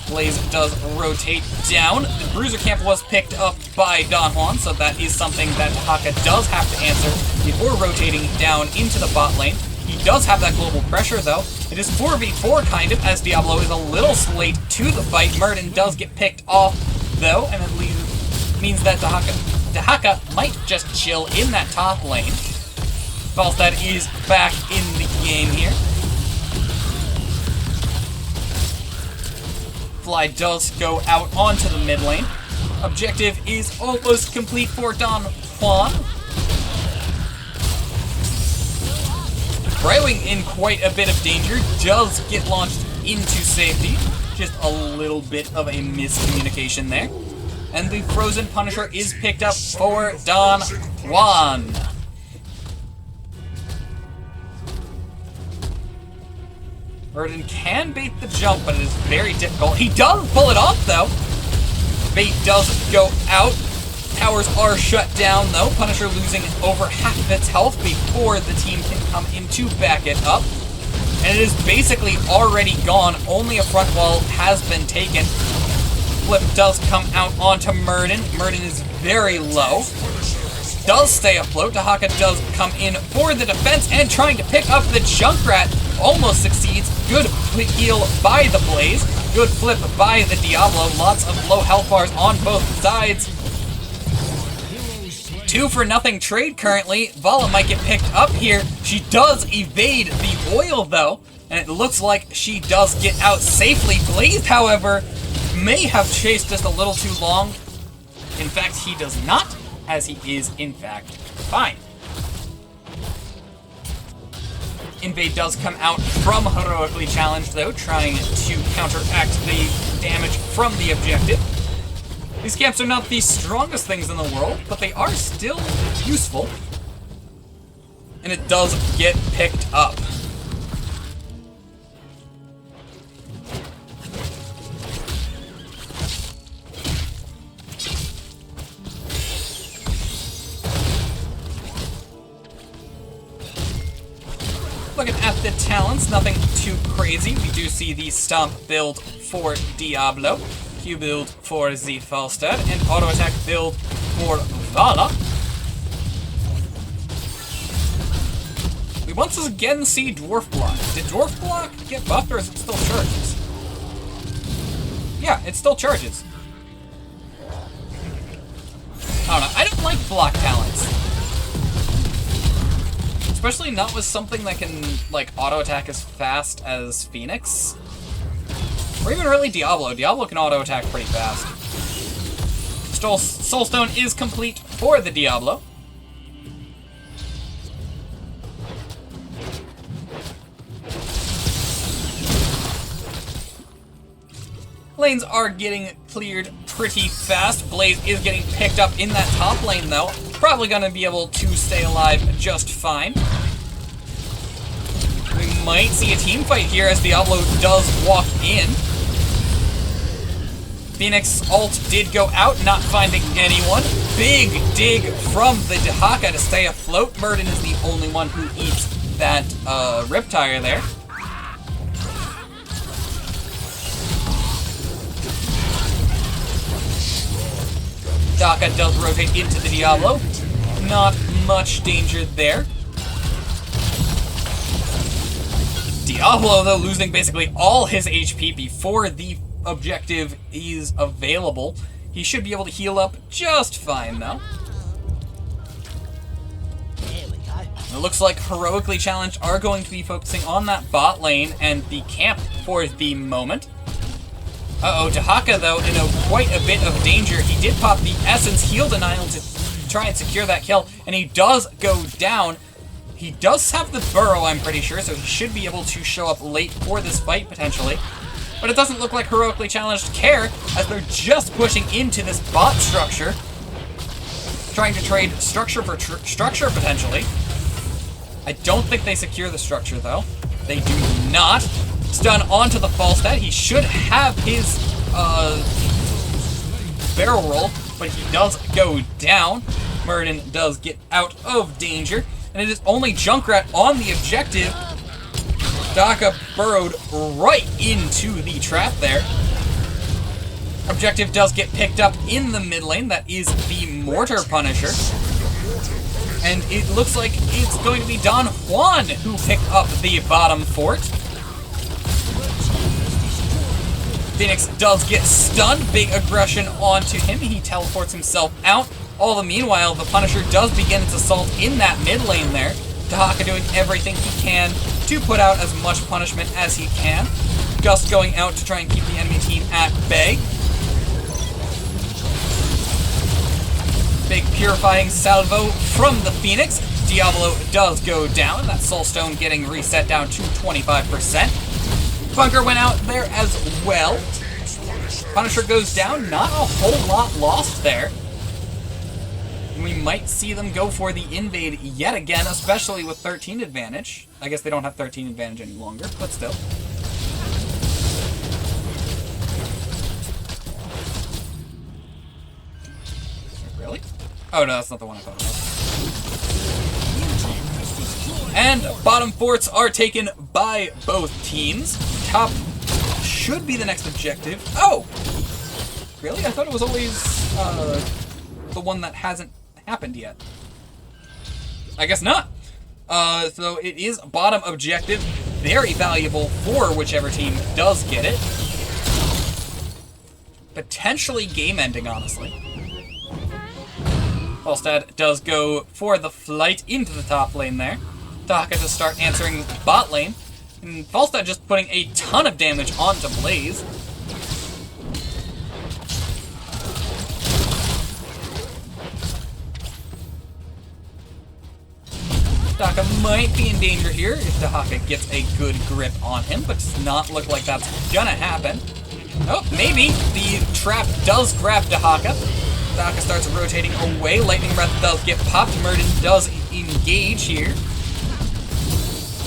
Blaze does rotate down. The Bruiser camp was picked up by Don Juan, so that is something that Haka does have to answer before rotating down into the bot lane. He does have that global pressure, though. It is 4v4, kind of, as Diablo is a little late to the fight. Muradin does get picked off, though, and it means that Dahaka might just chill in that top lane. Falstad is back in the game here. Fly does go out onto the mid lane. Objective is almost complete for Don Juan. Brightwing in quite a bit of danger, does get launched into safety. Just a little bit of a miscommunication there. And the Frozen Punisher is picked up for Don Juan. Muradin can bait the jump, but it is very difficult. He does pull it off, though. Bait does go out. Towers are shut down, though. Punisher losing over half of its health before the team can come in to back it up. And it is basically already gone. Only a front wall has been taken. Flip does come out onto Muradin. Muradin is very low. Does stay afloat. Dahaka does come in for the defense and trying to pick up the Junkrat. Almost succeeds. Good heal by the Blaze. Good flip by the Diablo. Lots of low health bars on both sides. 2-for-0 trade currently. Vala might get picked up here. She does evade the oil, though. And it looks like she does get out safely. Blaze, however, may have chased just a little too long. In fact, he does not, as he is, in fact, fine. Invade does come out from Heroically Challenged, though, trying to counteract the damage from the objective. These camps are not the strongest things in the world, but they are still useful. And it does get picked up. Looking at the talents, nothing too crazy. We do see the Stomp build for Diablo, Q build for the Falstad, and Auto Attack build for Vala. We once again see Dwarf Block. Did Dwarf Block get buffed, or is it still charges? Yeah, it still charges. I don't know. I don't like block talents. Especially not with something that can, like, auto-attack as fast as Phoenix. Or even really Diablo. Diablo can auto-attack pretty fast. Soulstone is complete for the Diablo. Lanes are getting cleared pretty fast. Blaze is getting picked up in that top lane, though. Probably going to be able to stay alive just fine. We might see a team fight here as Diablo does walk in. Phoenix ult did go out, not finding anyone. Big dig from the Dahaka to stay afloat. Murden is the only one who eats that Riptire there. Dahaka does rotate into the Diablo. Not much danger there. Diablo, though, losing basically all his HP before the objective is available. He should be able to heal up just fine, though. It looks like Heroically Challenged are going to be focusing on that bot lane and the camp for the moment. Uh-oh, Dahaka, though, in quite a bit of danger. He did pop the Essence Heal Denial to try and secure that kill, and he does go down. He does have the Burrow, I'm pretty sure, so he should be able to show up late for this fight, potentially. But it doesn't look like Heroically Challenged care, as they're just pushing into this bot structure. Trying to trade structure for structure, potentially. I don't think they secure the structure, though. They do not. Stun onto the Falstad. He should have his barrel roll, but he does go down. Murden does get out of danger. And it is only Junkrat on the objective. Dahaka burrowed right into the trap there. Objective does get picked up in the mid lane. That is the Mortar Punisher. And it looks like it's going to be Don Juan who picked up the bottom fort. Phoenix does get stunned. Big aggression onto him. He teleports himself out. All the meanwhile, the Punisher does begin its assault in that mid lane there. Dahaka doing everything he can to put out as much punishment as he can. Gust going out to try and keep the enemy team at bay. Big purifying salvo from the Phoenix. Diablo does go down. That Soulstone getting reset down to 25%. Bunker went out there as well. Punisher goes down. Not a whole lot lost there. We might see them go for the invade yet again, especially with 13 advantage. I guess they don't have 13 advantage any longer, but still. Really? Oh no, that's not the one I thought it was. And bottom forts are taken by both teams. Top should be the next objective. Oh! Really? I thought it was always the one that hasn't happened yet. I guess not. So it is bottom objective. Very valuable for whichever team does get it. Potentially game ending, honestly. Falstad does go for the flight into the top lane there. Dahaka to start answering bot lane. And Falstad just putting a ton of damage onto Blaze. Dahaka might be in danger here if Dahaka gets a good grip on him, but does not look like that's gonna happen. Oh, maybe. The trap does grab Dahaka. Dahaka starts rotating away. Lightning Breath does get popped. Murden does engage here.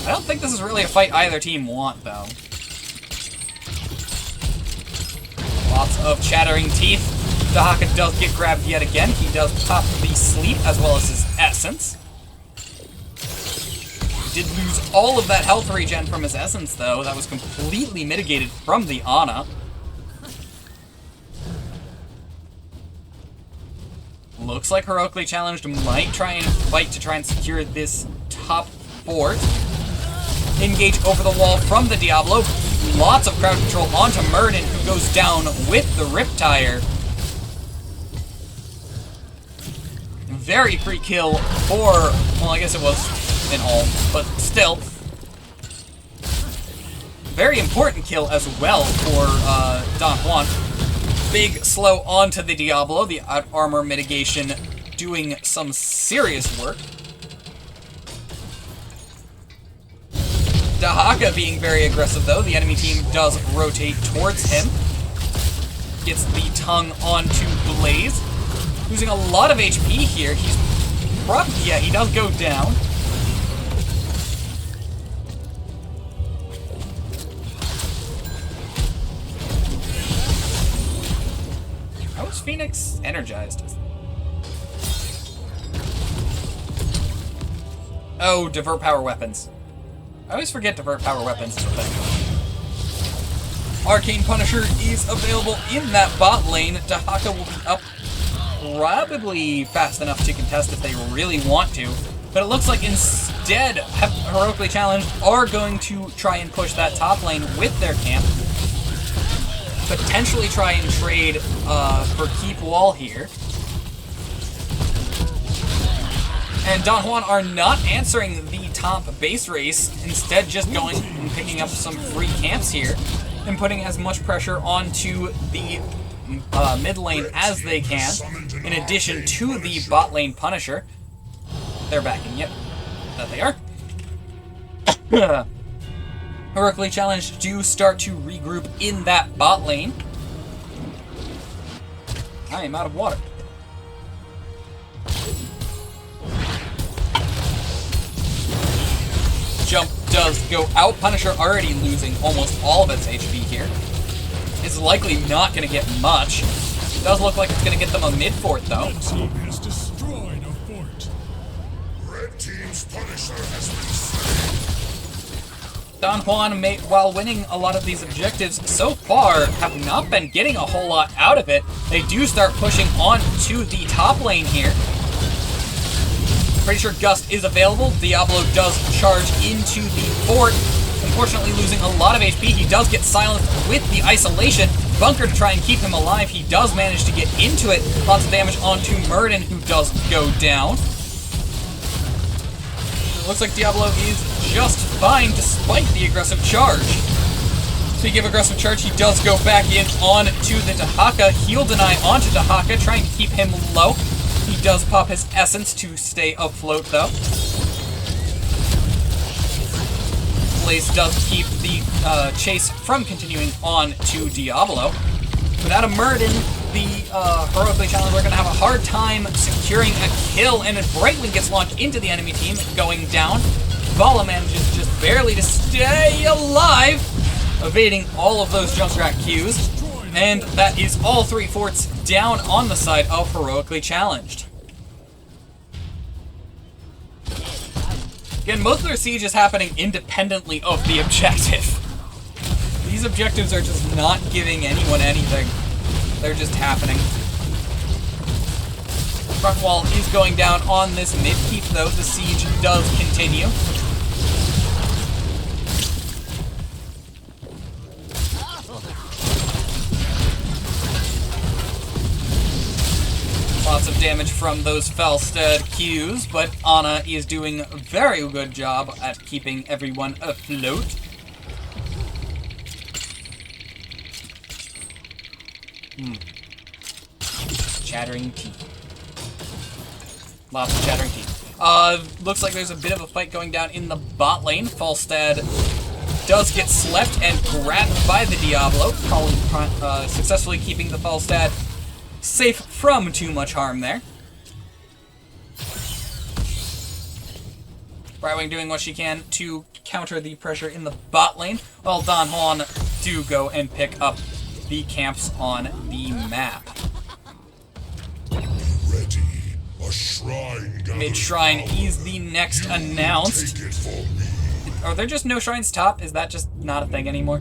I don't think this is really a fight either team want, though. Lots of chattering teeth. Dahaka does get grabbed yet again. He does pop the sleep as well as his essence. Did lose all of that health regen from his essence, though. That was completely mitigated from the Ana. Looks like Heroically Challenged might try and fight to try and secure this top fort. Engage over the wall from the Diablo. Lots of crowd control onto Murden, who goes down with the Riptire. Very free kill for, well, I guess it was an ult, but still. Very important kill as well for Don Juan. Big slow onto the Diablo. The armor mitigation doing some serious work. Dahaka being very aggressive, though. The enemy team does rotate towards him. gets the tongue onto Blaze. Losing a lot of HP here. He's probably, yeah, he does go down. How is Phoenix energized? Oh, divert power weapons. I always forget divert power weapons is a thing. Arcane Punisher is available in that bot lane. Dahaka will be up probably fast enough to contest if they really want to. But it looks like instead, Heroically Challenged are going to try and push that top lane with their camp. Potentially try and trade for keep wall here. And Don Juan are not answering the top base race, instead just going and picking up some free camps here and putting as much pressure onto the mid lane as they can, in addition to the bot lane Punisher. They're backing, yep, that they are. Heroically Challenged do start to regroup in that bot lane. I am out of water. Jump does go out. Punisher already losing almost all of its HP here. It's likely not going to get much. Does look like it's going to get them a mid fort though. Red team has destroyed a fort. Red team's Punisher has been slain. Don Juan, while winning a lot of these objectives so far, have not been getting a whole lot out of it. They do start pushing on to the top lane here. Pretty sure Gust is available. Diablo does charge into the fort. Unfortunately, losing a lot of HP. He does get silenced with the isolation. Bunker to try and keep him alive. He does manage to get into it. Lots of damage onto Murden, who does go down. It looks like Diablo is just fine despite the aggressive charge. Speaking of aggressive charge, he does go back in on to the Dahaka. Heal deny onto Dahaka, trying to keep him low. He does pop his essence to stay afloat, though. Blaze does keep the chase from continuing on to Diablo. Without a Murden, the Heroically Challenged are going to have a hard time securing a kill, and Brightwing gets launched into the enemy team, going down. Vala manages just barely to stay alive, evading all of those Junkrat Qs. And that is all three forts down on the side of Heroically Challenged. Again, most of their siege is happening independently of the objective. These objectives are just not giving anyone anything. They're just happening. Front wall is going down on this mid-keep, though. The siege does continue. Lots of damage from those Falstad Qs, but Ana is doing a very good job at keeping everyone afloat. Chattering teeth. Lots of chattering teeth. Looks like there's a bit of a fight going down in the bot lane. Falstad does get slept and grabbed by the Diablo, successfully keeping the Falstad safe from too much harm there. Brightwing doing what she can to counter the pressure in the bot lane, while Don Juan do go and pick up the camps on the map. Ready. A shrine. Mid-shrine is the next announced. Take it for me. Are there just no shrines top? Is that just not a thing anymore?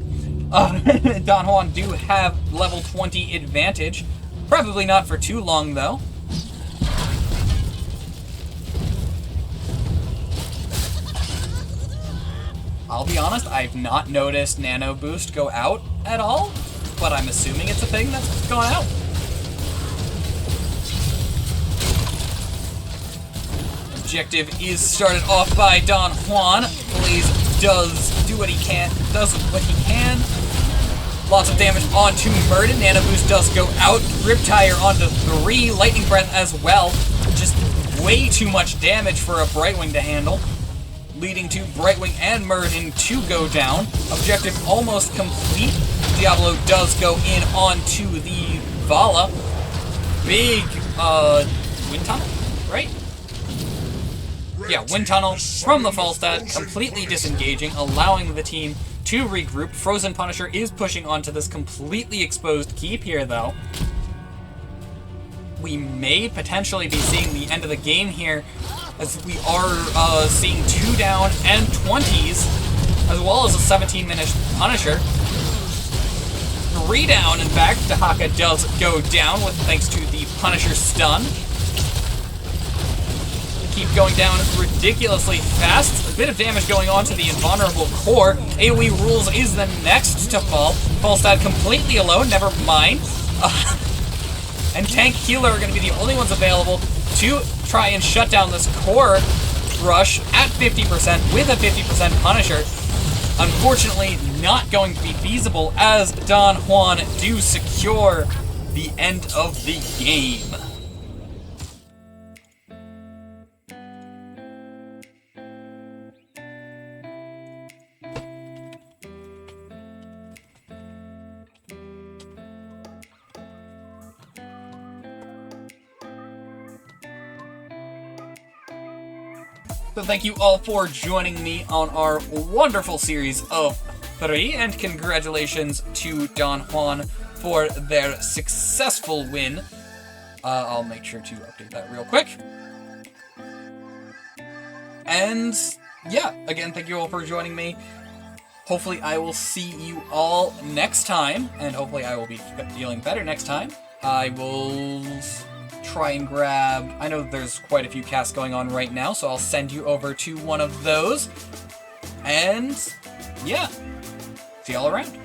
Don Juan do have level 20 advantage. Probably not for too long, though. I'll be honest, I've not noticed Nano Boost go out at all, but I'm assuming it's a thing that's gone out. Objective is started off by Don Juan. Blaze does what he can. Lots of damage onto Murden. Nano Boost does go out. Riptire onto 3. Lightning Breath as well. Just way too much damage for a Brightwing to handle, leading to Brightwing and Murden to go down. Objective almost complete. Diablo does go in onto the Vala. Big, wind tunnel, right? Yeah, wind tunnel from the Falstad, completely disengaging, allowing the team to regroup. Frozen Punisher is pushing onto this completely exposed keep here, though. We may potentially be seeing the end of the game here, as we are seeing 2 down and 20s, as well as a 17-minute Punisher. 3 down, in fact. Dahaka does go down, with thanks to the Punisher stun. Keep going down ridiculously fast. A bit of damage going on to the invulnerable core. AoE Rules is the next to fall. Falstad completely alone, never mind. And Tank Healer are going to be the only ones available to try and shut down this core rush at 50% with a 50% Punisher. Unfortunately, not going to be feasible as Don Juan do secure the end of the game. So thank you all for joining me on our wonderful series of 3, and congratulations to Don Juan for their successful win. I'll make sure to update that real quick. And yeah, again, thank you all for joining me. Hopefully I will see you all next time, and hopefully I will be feeling better next time. I will try and grab, I know there's quite a few casts going on right now, so I'll send you over to one of those. And yeah, see y'all around.